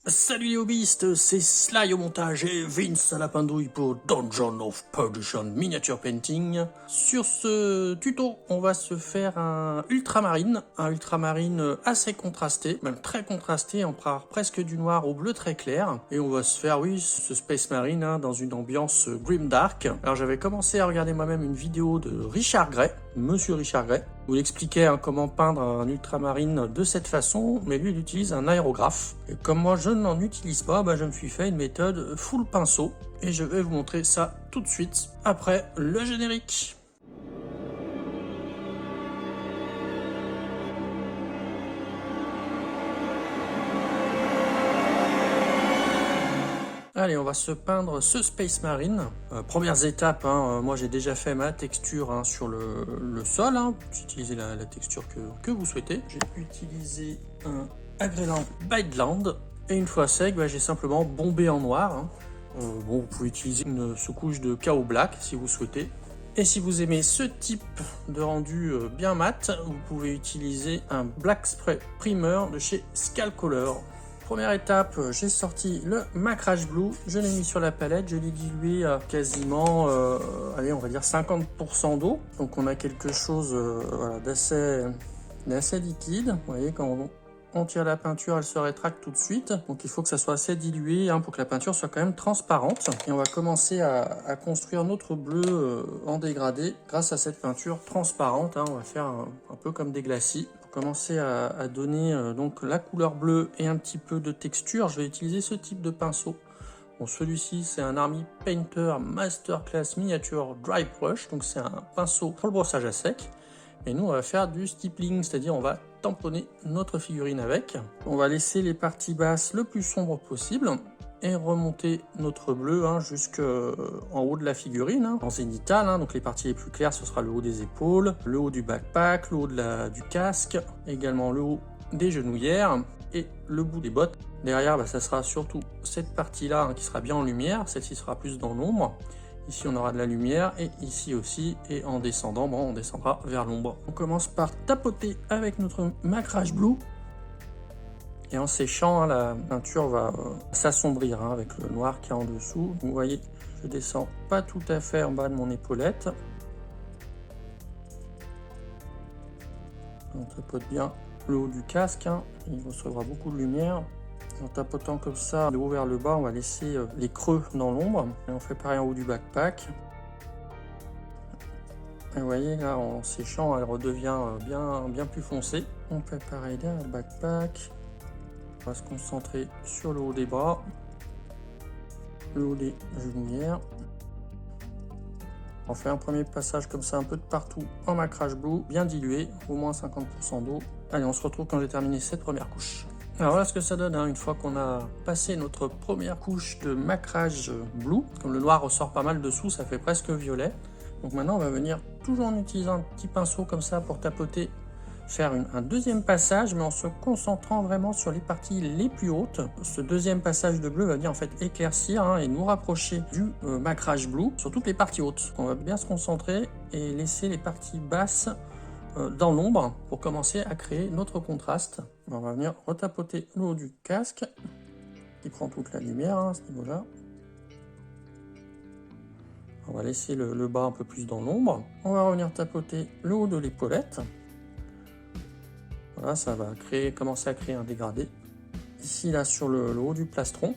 Salut les hobbyistes, c'est Sly au montage et Vince à la pendouille pour Dungeon of Perdition Miniature Painting. Sur ce tuto, on va se faire un ultramarine assez contrasté, même très contrasté, on part presque du noir au bleu très clair. Et on va se faire, oui, ce Space Marine dans une ambiance grimdark. Alors j'avais commencé à regarder moi-même une vidéo de Richard Gray, Monsieur Richard Gray, où il expliquait comment peindre un ultramarine de cette façon, mais lui il utilise un aérographe. Et comme moi je n'en utilise pas, je me suis fait une méthode full pinceau, et je vais vous montrer ça tout de suite, après le générique. Allez, on va se peindre ce Space Marine. Premières étapes, moi j'ai déjà fait ma texture sur le sol. Vous utilisez la texture que vous souhaitez. J'ai utilisé un Agreland Biteland. Et une fois sec, j'ai simplement bombé en noir. Vous pouvez utiliser une sous-couche de KO Black si vous souhaitez. Et si vous aimez ce type de rendu bien mat, vous pouvez utiliser un Black Spray Primer de chez Skullcolor. Première étape, j'ai sorti le Macrage Blue, je l'ai mis sur la palette, je l'ai dilué à quasiment, allez, on va dire 50% d'eau. Donc on a quelque chose d'assez liquide. Vous voyez, quand on tire la peinture, elle se rétracte tout de suite. Donc il faut que ça soit assez dilué pour que la peinture soit quand même transparente. Et on va commencer à construire notre bleu en dégradé grâce à cette peinture transparente. On va faire un peu comme des glacis. Commencer à donner donc la couleur bleue et un petit peu de texture, je vais utiliser ce type de pinceau. Bon, celui-ci c'est un Army Painter Masterclass Miniature Dry Brush, donc c'est un pinceau pour le brossage à sec. Et nous on va faire du stippling, c'est-à-dire on va tamponner notre figurine avec. On va laisser les parties basses le plus sombre possible et remonter notre bleu jusqu'en haut de la figurine, en zénithal. Donc les parties les plus claires, ce sera le haut des épaules, le haut du backpack, le haut du casque, également le haut des genouillères et le bout des bottes. Derrière, ça sera surtout cette partie-là qui sera bien en lumière, celle-ci sera plus dans l'ombre. Ici, on aura de la lumière et ici aussi, et en descendant, on descendra vers l'ombre. On commence par tapoter avec notre Macrage Blue. Et en séchant, la peinture va s'assombrir avec le noir qui est en dessous. Vous voyez, je descends pas tout à fait en bas de mon épaulette. On tapote bien le haut du casque, il recevra beaucoup de lumière. En tapotant comme ça, de haut vers le bas, on va laisser les creux dans l'ombre. Et on fait pareil en haut du backpack. Et vous voyez, là, en séchant, elle redevient bien plus foncée. On fait pareil derrière le backpack. On va se concentrer sur le haut des bras, le haut des genouillères. On fait un premier passage comme ça un peu de partout en Macrage Blue, bien dilué, au moins 50% d'eau. Allez, on se retrouve quand j'ai terminé cette première couche. Alors voilà ce que ça donne une fois qu'on a passé notre première couche de Macrage Blue. Comme le noir ressort pas mal dessous, ça fait presque violet. Donc maintenant on va venir, toujours en utilisant un petit pinceau comme ça pour tapoter, faire un deuxième passage, mais en se concentrant vraiment sur les parties les plus hautes. Ce deuxième passage de bleu va venir en fait éclaircir et nous rapprocher du Macrage Blue sur toutes les parties hautes. On va bien se concentrer et laisser les parties basses dans l'ombre pour commencer à créer notre contraste. On va venir retapoter le haut du casque qui prend toute la lumière à ce niveau-là. On va laisser le bas un peu plus dans l'ombre. On va revenir tapoter le haut de l'épaulette. Voilà, ça va commencer à créer un dégradé. Ici, là, sur le haut du plastron.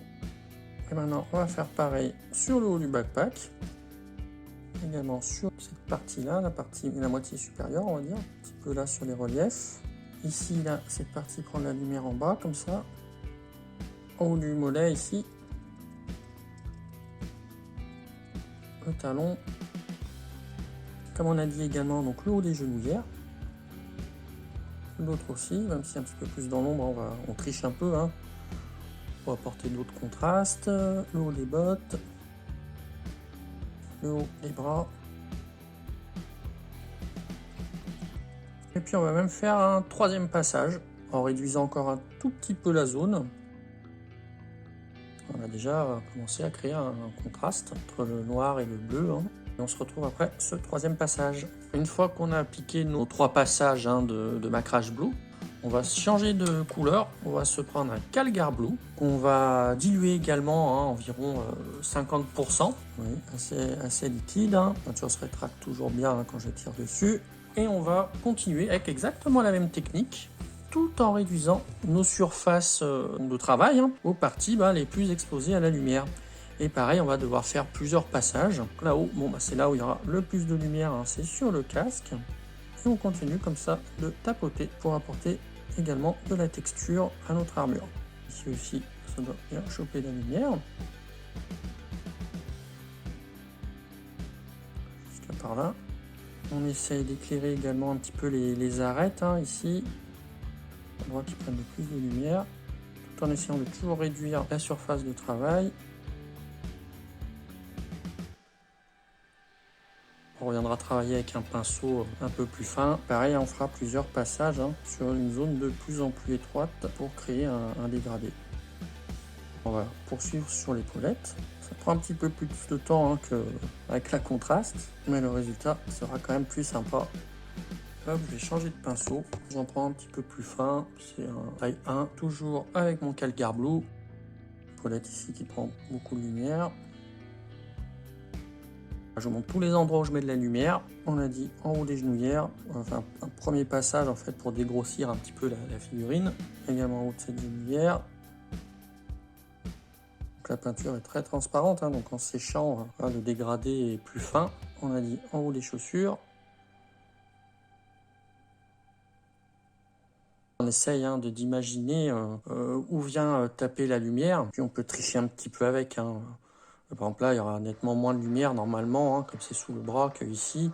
Et maintenant, on va faire pareil sur le haut du backpack. Également sur cette partie-là, la moitié supérieure, on va dire. Un petit peu là sur les reliefs. Ici, là, cette partie prend la lumière en bas, comme ça. En haut du mollet, ici. Le talon. Comme on a dit également, donc le haut des genouillères. L'autre aussi, même si un petit peu plus dans l'ombre, on triche un peu pour apporter d'autres contrastes. Le haut des bottes, le haut des bras. Et puis on va même faire un troisième passage en réduisant encore un tout petit peu la zone. On a déjà commencé à créer un contraste entre le noir et le bleu. Et on se retrouve après ce troisième passage. Une fois qu'on a appliqué nos trois passages de Macrage Blue, On va changer de couleur, on va se prendre un Calgar Blue qu'on va diluer également, environ 50%. Oui, assez liquide. La peinture se rétracte toujours bien quand je tire dessus. Et on va continuer avec exactement la même technique, tout en réduisant nos surfaces de travail aux parties les plus exposées à la lumière. Et pareil, on va devoir faire plusieurs passages. Là-haut, c'est là où il y aura le plus de lumière, c'est sur le casque. Et on continue comme ça de tapoter pour apporter également de la texture à notre armure. Ici aussi, ça doit bien choper la lumière. Jusqu'à par là. On essaye d'éclairer également un petit peu les arêtes ici. On voit qu'ils prennent plus de lumière, tout en essayant de toujours réduire la surface de travail. On reviendra travailler avec un pinceau un peu plus fin. Pareil, on fera plusieurs passages sur une zone de plus en plus étroite pour créer un dégradé. On va poursuivre sur l'épaulette. Ça prend un petit peu plus de temps qu'avec la contraste, mais le résultat sera quand même plus sympa. Hop, je vais changer de pinceau. J'en prends un petit peu plus fin. C'est un taille 1, toujours avec mon Calgar Blue. Épaulette ici qui prend beaucoup de lumière. Je montre tous les endroits où je mets de la lumière. On a dit en haut des genouillères. On va faire un premier passage en fait pour dégrossir un petit peu la figurine. Également en haut de cette genouillère. Donc la peinture est très transparente, donc en séchant, le dégradé est plus fin. On a dit en haut des chaussures. On essaye d'imaginer où vient taper la lumière. Puis on peut tricher un petit peu avec. Par exemple là, il y aura nettement moins de lumière normalement, comme c'est sous le bras qu'ici.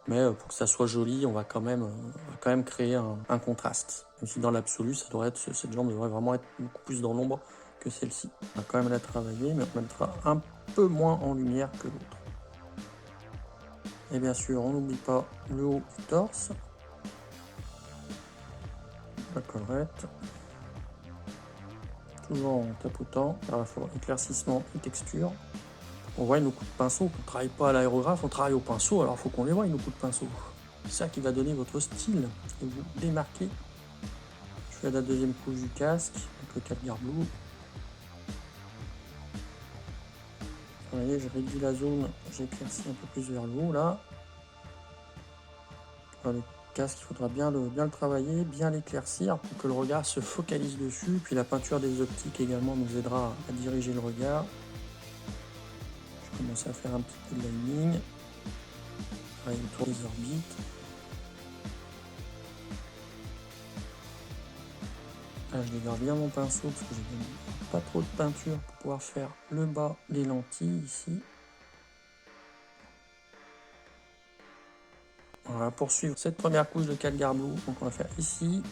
Mais pour que ça soit joli, on va quand même créer un contraste. Même si dans l'absolu, cette jambe devrait vraiment être beaucoup plus dans l'ombre que celle-ci. On va quand même la travailler, mais on mettra un peu moins en lumière que l'autre. Et bien sûr, on n'oublie pas le haut du torse. La collerette. Toujours en tapotant, à la fois éclaircissement et texture. On voit nos coups de pinceau, on ne travaille pas à l'aérographe, on travaille au pinceau, alors il faut qu'on les voie nos coups de pinceau. C'est ça qui va donner votre style et vous démarquer. Je fais la deuxième couche du casque, avec le Calgar Blue. Vous voyez, je réduis la zone, j'éclaircis un peu plus vers le haut là. Le casque, il faudra bien le travailler, bien l'éclaircir pour que le regard se focalise dessus. Puis la peinture des optiques également nous aidera à diriger le regard. Je commence à faire un petit peu de lining. Travailler autour des orbites. Là, je dégarde bien mon pinceau parce que j'ai pas trop de peinture pour pouvoir faire le bas des lentilles ici. On va poursuivre cette première couche de Calgar Blue. Donc on va faire ici,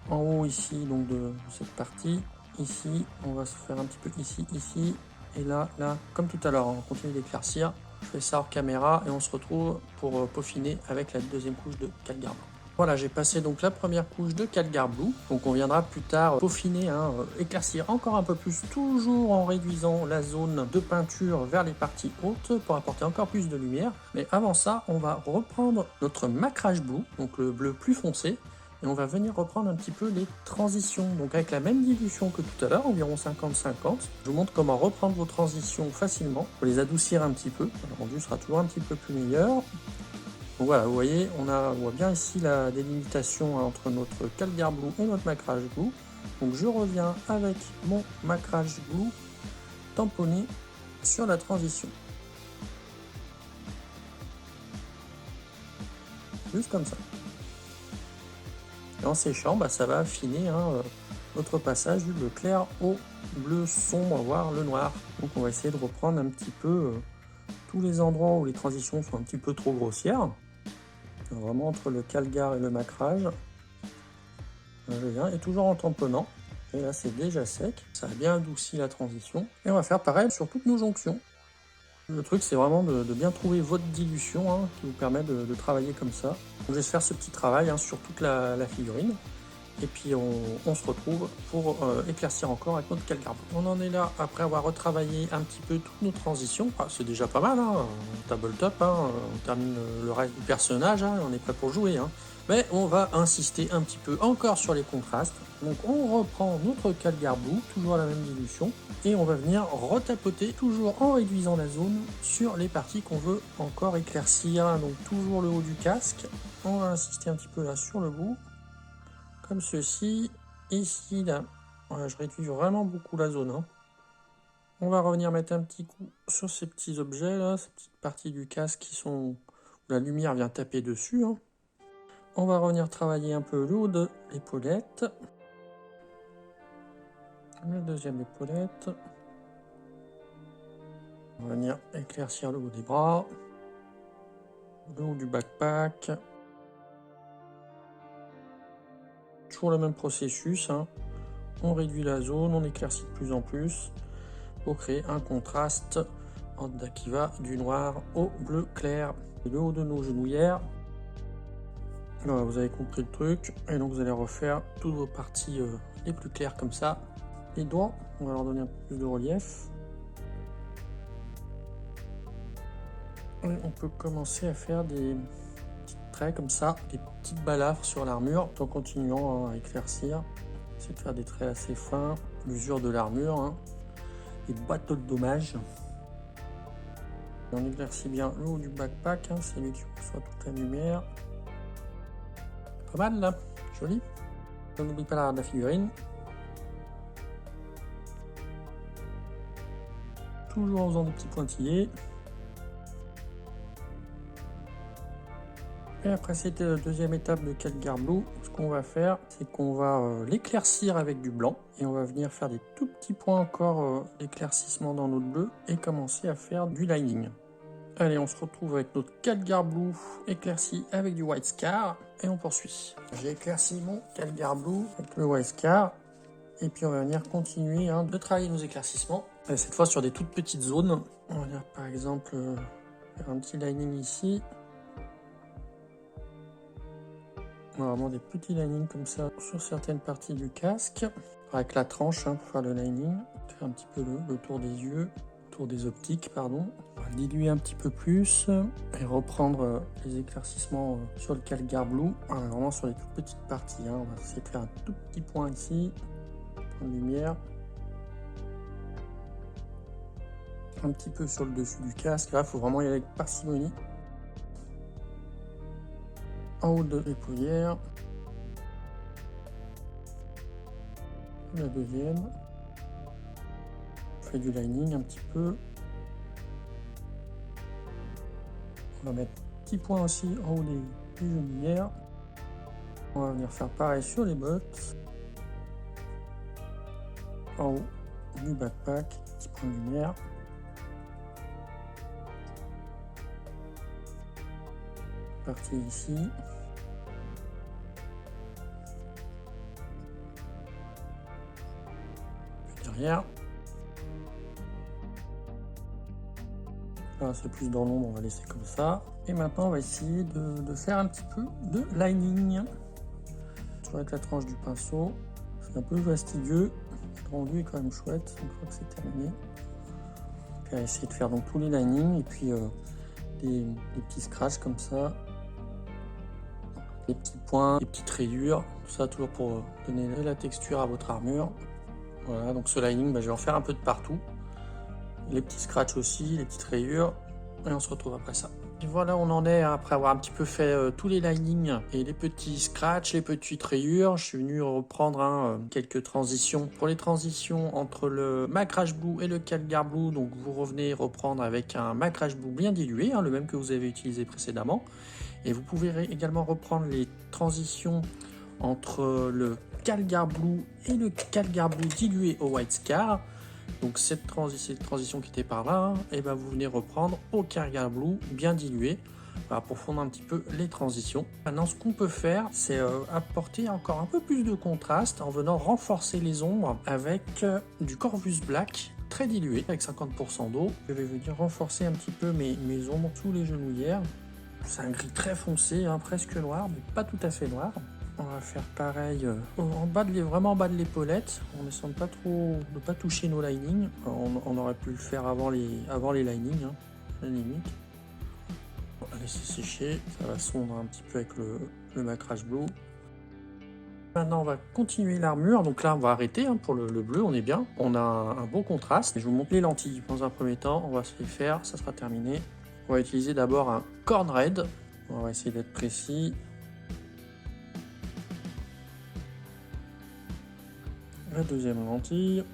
en haut ici, donc de cette partie. Ici, on va se faire un petit peu ici, et là, comme tout à l'heure, on continue d'éclaircir. Je fais ça hors caméra et on se retrouve pour peaufiner avec la deuxième couche de Calgar Blue. Voilà, j'ai passé donc la première couche de Calgar Blue. Donc on viendra plus tard peaufiner, éclaircir encore un peu plus, toujours en réduisant la zone de peinture vers les parties hautes pour apporter encore plus de lumière. Mais avant ça, on va reprendre notre Macrage Blue, donc le bleu plus foncé, et on va venir reprendre un petit peu les transitions. Donc avec la même dilution que tout à l'heure, environ 50-50. Je vous montre comment reprendre vos transitions facilement, pour les adoucir un petit peu. Le rendu sera toujours un petit peu plus meilleur. Donc voilà, vous voyez, on voit bien ici la délimitation entre notre Calgar Blue et notre Macrage Blue. Donc je reviens avec mon Macrage Blue tamponné sur la transition. Juste comme ça. Et en séchant, ça va affiner notre passage du bleu clair au bleu sombre, voire le noir. Donc on va essayer de reprendre un petit peu tous les endroits où les transitions sont un petit peu trop grossières. Vraiment entre le Calgar et le Macrage. Je viens, et toujours en tamponnant. Et là c'est déjà sec. Ça a bien adouci la transition. Et on va faire pareil sur toutes nos jonctions. Le truc c'est vraiment de bien trouver votre dilution qui vous permet de travailler comme ça. Donc, je vais faire ce petit travail sur toute la figurine. Et puis on se retrouve pour éclaircir encore avec notre Calgar Blue. On en est là après avoir retravaillé un petit peu toutes nos transitions. C'est déjà pas mal, tabletop, on termine le reste du personnage, on est prêt pour jouer. Mais on va insister un petit peu encore sur les contrastes. Donc on reprend notre Calgar Blue, toujours à la même dilution, et on va venir retapoter, toujours en réduisant la zone, sur les parties qu'on veut encore éclaircir. Donc toujours le haut du casque, on va insister un petit peu là sur le bout, comme ceci, ici, là. Voilà, je réduis vraiment beaucoup la zone, hein. On va revenir mettre un petit coup sur ces petits objets là, ces petites parties du casque qui sont où la lumière vient taper dessus, hein. On va revenir travailler un peu le haut de l'épaulette. La deuxième épaulette. On va venir éclaircir le haut des bras. Le haut du backpack. Toujours le même processus, hein. On réduit la zone, on éclaircit de plus en plus pour créer un contraste qui va du noir au bleu clair. Le haut de nos genouillères. Voilà, vous avez compris le truc, et donc vous allez refaire toutes vos parties les plus claires comme ça. Les doigts, on va leur donner un peu plus de relief. Et on peut commencer à faire des petits traits comme ça, des petites balafres sur l'armure, tout en continuant à éclaircir. C'est de faire des traits assez fins, l'usure de l'armure, hein, et bateaux de dommages. Et on éclaircit bien le haut du backpack, hein, c'est lui qui reçoit toute la lumière. Pas mal là, joli. On n'oublie pas l'arrière de la figurine. Toujours en faisant des petits pointillés. Et après cette deuxième étape de Calgar Blue, ce qu'on va faire, c'est qu'on va l'éclaircir avec du blanc. Et on va venir faire des tout petits points encore d'éclaircissement dans notre bleu et commencer à faire du lining. Allez, on se retrouve avec notre Calgar Blue éclairci avec du White Scar et on poursuit. J'ai éclairci mon Calgar Blue avec le White Scar et puis on va venir continuer de travailler nos éclaircissements. Et cette fois sur des toutes petites zones. On va venir par exemple faire un petit lining ici. On a vraiment des petits linings comme ça sur certaines parties du casque avec la tranche pour faire le lining. Faire un petit peu le tour des yeux. Des optiques, pardon. On va diluer un petit peu plus et reprendre les éclaircissements sur le Calgar Blue, vraiment sur les toutes petites parties, hein. On va essayer de faire un tout petit point ici, point de lumière, un petit peu sur le dessus du casque. Là, il faut vraiment y aller avec parcimonie. En haut de l'épaulière, la deuxième. Du lining un petit peu. On va mettre petit point aussi en haut des genouillères. On va venir faire pareil sur les bottes. En haut du backpack, petit point de lumière. Partie ici. Puis derrière. Là, c'est plus dans l'ombre, on va laisser comme ça. Et maintenant, on va essayer de faire un petit peu de lining. Toujours avec la tranche du pinceau. C'est un peu fastidieux. Le rendu est quand même chouette une fois que c'est terminé. Puis on va essayer de faire donc tous les linings et puis des petits scratchs comme ça. Des petits points, des petites rayures. Tout ça toujours pour donner de la texture à votre armure. Voilà, donc ce lining, je vais en faire un peu de partout. Les petits scratchs aussi, les petites rayures, et on se retrouve après ça. Et voilà, on en est après avoir un petit peu fait tous les linings et les petits scratchs, les petites rayures. Je suis venu reprendre quelques transitions. Pour les transitions entre le Macrash Blue et le Calgar Blue, donc vous revenez reprendre avec un Macrash Blue bien dilué, le même que vous avez utilisé précédemment. Et vous pouvez également reprendre les transitions entre le Calgar Blue et le Calgar Blue dilué au White Scar. Donc cette transition qui était par là, et vous venez reprendre au Calgar Blue bien dilué, voilà, pour fondre un petit peu les transitions. Maintenant, ce qu'on peut faire, c'est apporter encore un peu plus de contraste en venant renforcer les ombres avec du Corvus Black très dilué avec 50% d'eau. Je vais venir renforcer un petit peu mes ombres sous les genouillères. C'est un gris très foncé, presque noir, mais pas tout à fait noir. On va faire pareil vraiment en bas de l'épaulette, en essayant de pas toucher nos linings. On aurait pu le faire avant les linings, à la limite. On va laisser sécher, ça va fondre un petit peu avec le macrage blue. Maintenant, on va continuer l'armure. Donc là, on va arrêter hein, pour le bleu, on est bien. On a un beau contraste. Je vous montre les lentilles. Dans un premier temps, on va se les faire, ça sera terminé. On va utiliser d'abord un corn red. On va essayer d'être précis. La deuxième lentille.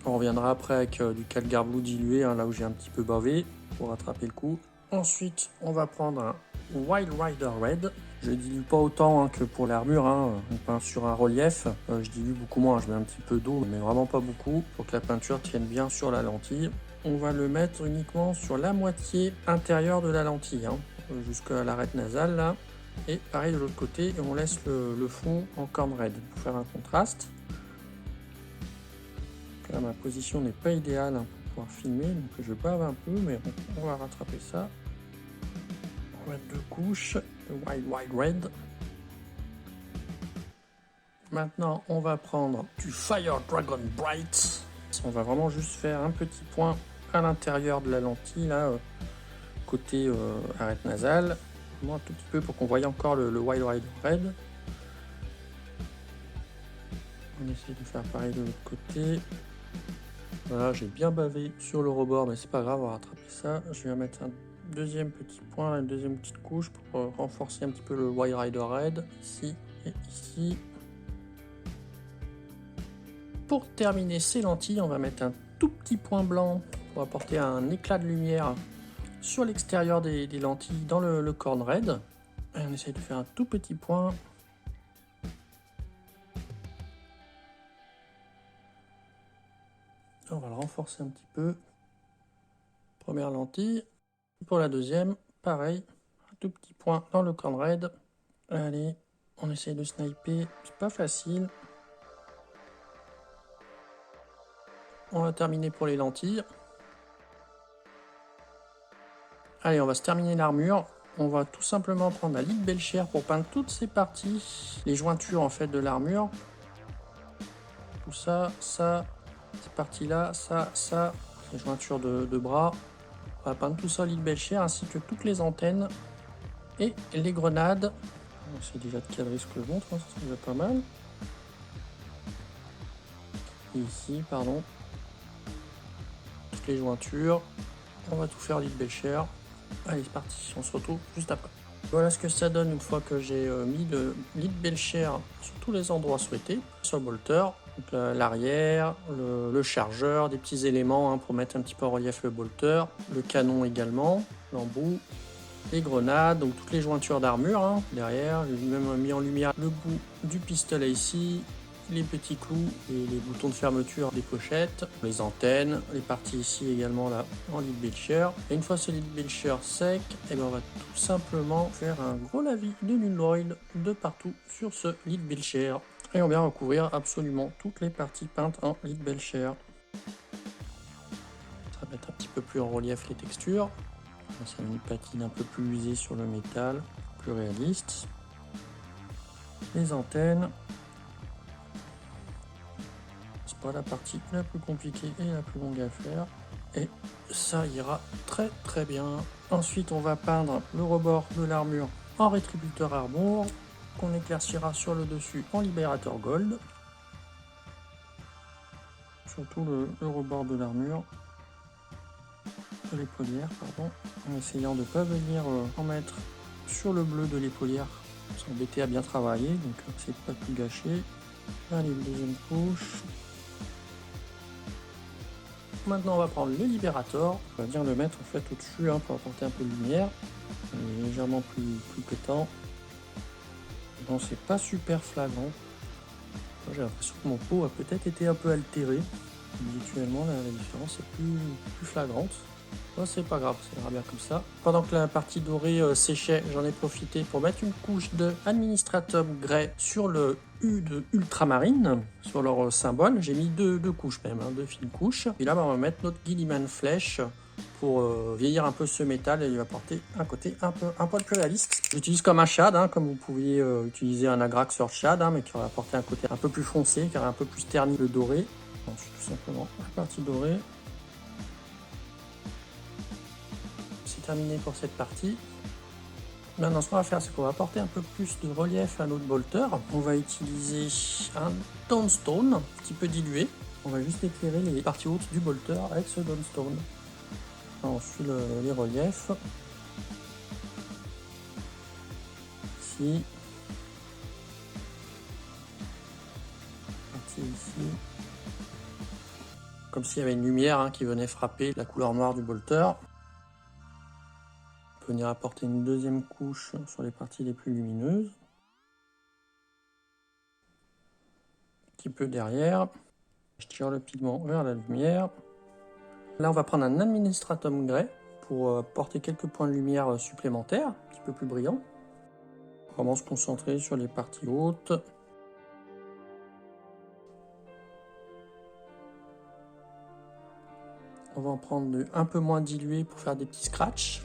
On reviendra après avec du Calgar Blue dilué, hein, là où j'ai un petit peu bavé, pour rattraper le coup. Ensuite, on va prendre un Wild Rider Red. Je ne dilue pas autant hein, que pour l'armure, hein. On peint sur un relief. Je dilue beaucoup moins, je mets un petit peu d'eau, mais vraiment pas beaucoup, pour que la peinture tienne bien sur la lentille. On va le mettre uniquement sur la moitié intérieure de la lentille, hein, jusqu'à l'arête nasale, là. Et pareil de l'autre côté, on laisse le fond en corn red, pour faire un contraste. Là, ma position n'est pas idéale hein, pour pouvoir filmer, donc je bave un peu, mais on va rattraper ça. On va mettre 2 couches de Wild Red. Maintenant, on va prendre du Fire Dragon Bright. On va vraiment juste faire un petit point à l'intérieur de la lentille, là, côté arête nasale. Un tout petit peu pour qu'on voie encore le Wild Red. On essaie de faire pareil de l'autre côté. Voilà, j'ai bien bavé sur le rebord, mais c'est pas grave, on va rattraper ça. Je vais mettre un deuxième petit point, une deuxième petite couche pour renforcer un petit peu le Wild Rider Red, ici et ici. Pour terminer ces lentilles, on va mettre un tout petit point blanc pour apporter un éclat de lumière sur l'extérieur des lentilles dans le corn red. Et on essaye de faire un tout petit point. On va le renforcer un petit peu. Première lentille. Pour la deuxième, pareil, un tout petit point dans le corn red. Allez, on essaye de sniper, c'est pas facile. On va terminer pour les lentilles. Allez, on va se terminer l'armure. On va tout simplement prendre la Lead Belcher pour peindre toutes ces parties, les jointures en fait de l'armure. Tout ça, ça, ces parties-là, ça, les jointures de bras. On va peindre tout ça Lead Belcher ainsi que toutes les antennes et les grenades. C'est déjà de cadrer ce que je montre, hein, ça c'est déjà pas mal. Et ici, pardon. Toutes les jointures. On va tout faire Lead Belcher. Allez, c'est parti, on se retrouve juste après. Voilà ce que ça donne une fois que j'ai mis le Lead Belcher sur tous les endroits souhaités. Sur le bolter, l'arrière, le chargeur, des petits éléments hein, pour mettre un petit peu en relief le bolter, le canon également, l'embout, les grenades, donc toutes les jointures d'armure hein, derrière. J'ai même mis en lumière le bout du pistolet ici, les petits clous et les boutons de fermeture des pochettes, les antennes, les parties ici également là en Lead Belcher. Et une fois ce Lead Belcher sec, et ben on va tout simplement faire un gros lavis de Nulroid de partout sur ce Lead Belcher. Et on vient recouvrir absolument toutes les parties peintes en Lead Belcher. Ça va mettre un petit peu plus en relief les textures. Ça met une patine un peu plus usée sur le métal, plus réaliste. Les antennes. C'est pas la partie la plus compliquée et la plus longue à faire. Et ça ira très très bien. Ensuite, on va peindre le rebord de l'armure en rétributeur armure, qu'on éclaircira sur le dessus en libérateur gold. Surtout le rebord de l'armure. De l'épaulière, pardon. En essayant de ne pas venir en mettre sur le bleu de l'épaulière. S'embêter à bien travailler, donc c'est de pas tout gâcher. Allez, deuxième couche. Maintenant, on va prendre le libérateur. On va bien le mettre en fait au-dessus hein, pour apporter un peu de lumière. Il est légèrement plus pétant. Bon, c'est pas super flagrant. J'ai l'impression que mon pot a peut-être été un peu altéré. Habituellement, la différence est plus flagrante. Bon, c'est pas grave, ça ira bien comme ça. Pendant que la partie dorée séchait, j'en ai profité pour mettre une couche de Administratum Grey sur le U de Ultramarine, sur leur symbole. J'ai mis deux couches même, hein, 2 fines couches. Et là, on va mettre notre Guilliman Flèche pour vieillir un peu ce métal et lui apporter un côté un poil plus réaliste. J'utilise comme un shad, hein, comme vous pouviez utiliser un Agrax sur shad, hein, mais qui aurait apporté un côté un peu plus foncé, qui aurait un peu plus terni le doré. Ensuite, tout simplement la partie dorée. terminé pour cette partie. Maintenant, ce qu'on va faire, c'est qu'on va apporter un peu plus de relief à notre bolter. On va utiliser un downstone, un petit peu dilué. On va juste éclairer les parties hautes du bolter avec ce downstone. On suit les reliefs. Ici. Ici. Comme s'il y avait une lumière qui venait frapper la couleur noire du bolter. On peut venir apporter une deuxième couche sur les parties les plus lumineuses. Un petit peu derrière. Je tire le pigment vers la lumière. Là, on va prendre un administratum grey pour apporter quelques points de lumière supplémentaires, un petit peu plus brillants. Vraiment se concentrer sur les parties hautes. On va en prendre un peu moins dilué pour faire des petits scratchs,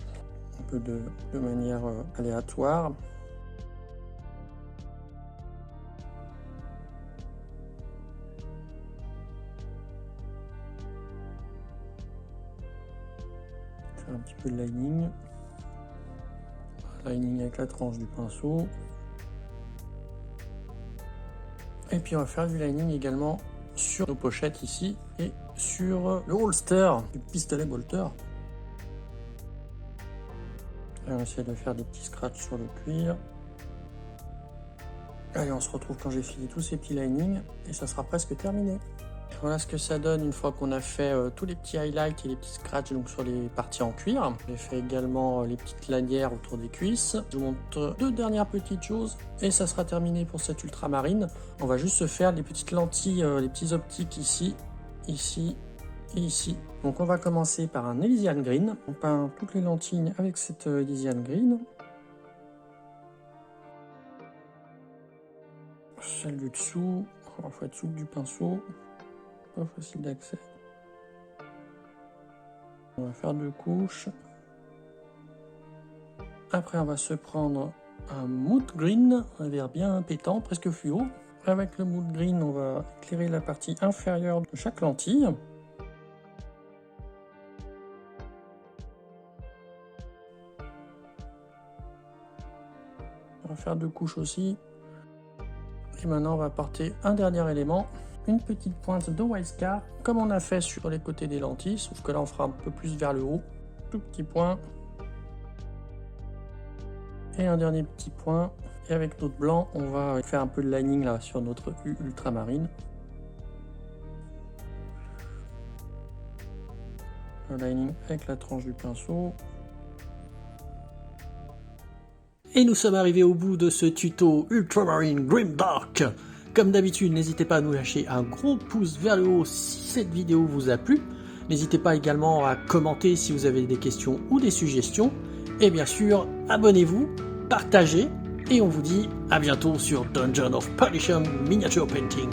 un peu de manière aléatoire. Faire un petit peu de lining. Lining avec la tranche du pinceau. Et puis on va faire du lining également sur nos pochettes ici et sur le holster du pistolet bolter. Et on va essayer de faire des petits scratchs sur le cuir. Allez, on se retrouve quand j'ai fini tous ces petits linings et ça sera presque terminé. Et voilà ce que ça donne une fois qu'on a fait tous les petits highlights et les petits scratchs donc sur les parties en cuir. J'ai fait également les petites lanières autour des cuisses. Je vous montre deux dernières petites choses et ça sera terminé pour cette ultramarine. On va juste se faire les petites lentilles, les petits optiques ici, ici et ici. Donc on va commencer par un Elysian Green. On peint toutes les lentilles avec cette Elysian Green. Celle du dessous, il faut être souple du pinceau. Pas facile d'accès. On va faire deux couches. Après, on va se prendre un mood green, un vert bien pétant, presque fluo. Avec le mood green, on va éclairer la partie inférieure de chaque lentille. On va faire deux couches aussi. Et maintenant, on va apporter un dernier élément. Une petite pointe de Wildcard, comme on a fait sur les côtés des lentilles, sauf que là on fera un peu plus vers le haut. Tout petit point. Et un dernier petit point. Et avec notre blanc, on va faire un peu de lining là sur notre ultramarine. Un lining avec la tranche du pinceau. Et nous sommes arrivés au bout de ce tuto Ultramarine Grimdark. Comme d'habitude, n'hésitez pas à nous lâcher un gros pouce vers le haut si cette vidéo vous a plu. N'hésitez pas également à commenter si vous avez des questions ou des suggestions. Et bien sûr, abonnez-vous, partagez, et on vous dit à bientôt sur Dungeon of Perdition Miniature Painting.